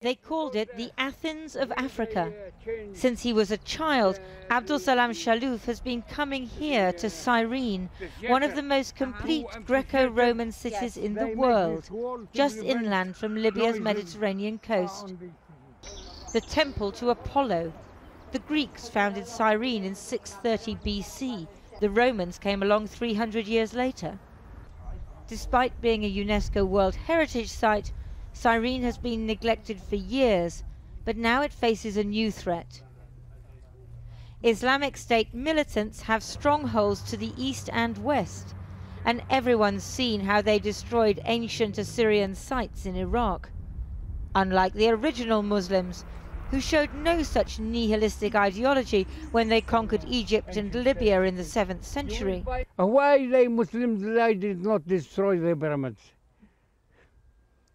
They called it the Athens of Africa. Since he was a child, Abdel Shallouf has been coming here to Cyrene, one of the most complete Greco-Roman cities in the world, just inland from Libya's Mediterranean coast. The temple to Apollo. The Greeks founded Cyrene in 630 BC. The Romans came along 300 years later. Despite being a UNESCO World Heritage Site, Cyrene has been neglected for years, but now it faces a new threat. Islamic State militants have strongholds to the east and west, and everyone's seen how they destroyed ancient Assyrian sites in Iraq. Unlike the original Muslims, who showed no such nihilistic ideology when they conquered Egypt and Libya in the 7th century. Why they Muslims did not destroy the pyramids?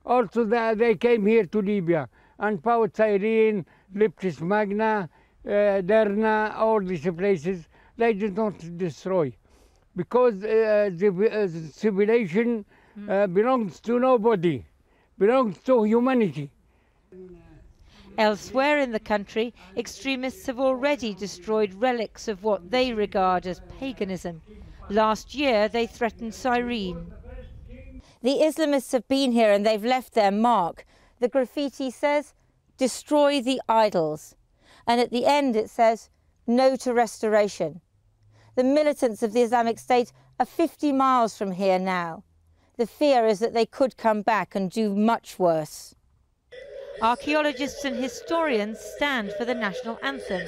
Also, they came here to Libya and found Cyrene, Leptis Magna, Derna, all these places. They did not destroy because the civilization belongs to nobody, belongs to humanity. Elsewhere in the country, extremists have already destroyed relics of what they regard as paganism. Last year, they threatened Cyrene. The Islamists have been here and they've left their mark. The graffiti says, "Destroy the idols." And at the end it says, "No to restoration." The militants of the Islamic State are 50 miles from here now. The fear is that they could come back and do much worse. Archaeologists and historians stand for the national anthem.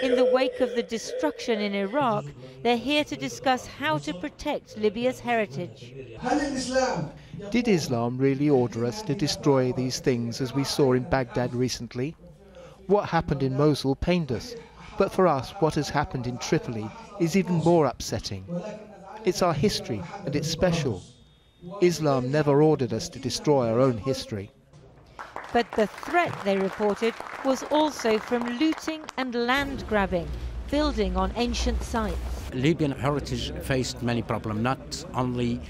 In the wake of the destruction in Iraq, they're here to discuss how to protect Libya's heritage. Did Islam really order us to destroy these things as we saw in Baghdad recently? What happened in Mosul pained us, but for us what has happened in Tripoli is even more upsetting. It's our history and it's special. Islam never ordered us to destroy our own history. But the threat, they reported, was also from looting and land grabbing, building on ancient sites. Libyan heritage faced many problems, not only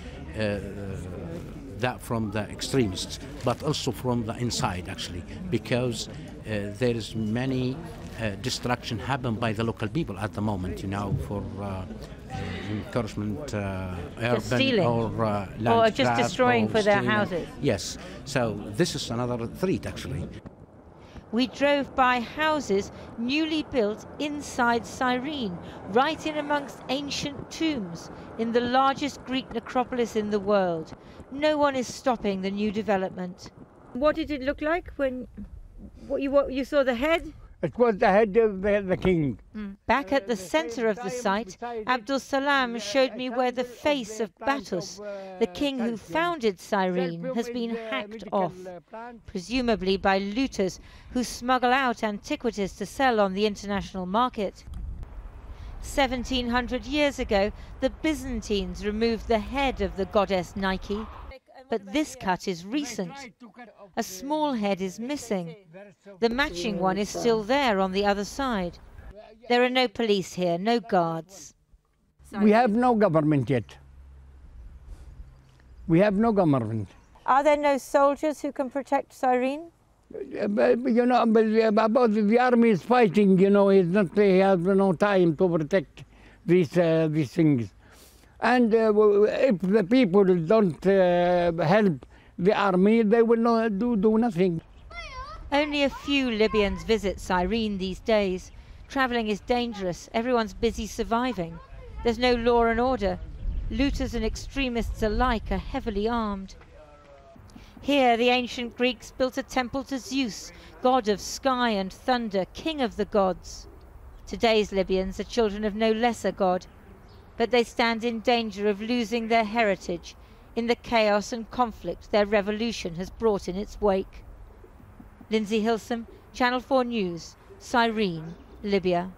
that from the extremists, but also from the inside, actually, because there is many destruction happened by the local people at the moment, you know, for encouragement, urban or land or just destroying for their stealing. houses. Yes, so this is another threat, actually. We drove by houses newly built inside Cyrene, right in amongst ancient tombs, in the largest Greek necropolis in the world. No one is stopping the new development. What did it look like when what you saw the head? It was the head of the king. Back at the center of the site, Abdel Salam showed me where the face of Battus, the king who founded Cyrene, has been hacked off, presumably by looters who smuggle out antiquities to sell on the international market. 1700 years ago, the Byzantines removed the head of the goddess Nike, but this cut is recent. A small head is missing. The matching one is still there on the other side. There are no police here, no guards. We have no government yet. We have no government. Are there no soldiers who can protect Cyrene? You know, about the army is fighting, you know, they have no time to protect these things. And if the people don't help the army, they will not do nothing. Only a few Libyans visit Cyrene these days. Travelling is dangerous. Everyone's busy surviving. There's no law and order. Looters and extremists alike are heavily armed. Here, the ancient Greeks built a temple to Zeus, god of sky and thunder, king of the gods. Today's Libyans are children of no lesser god, but they stand in danger of losing their heritage in the chaos and conflict their revolution has brought in its wake. Lindsay Hilsum, Channel 4 News, Cyrene, Libya.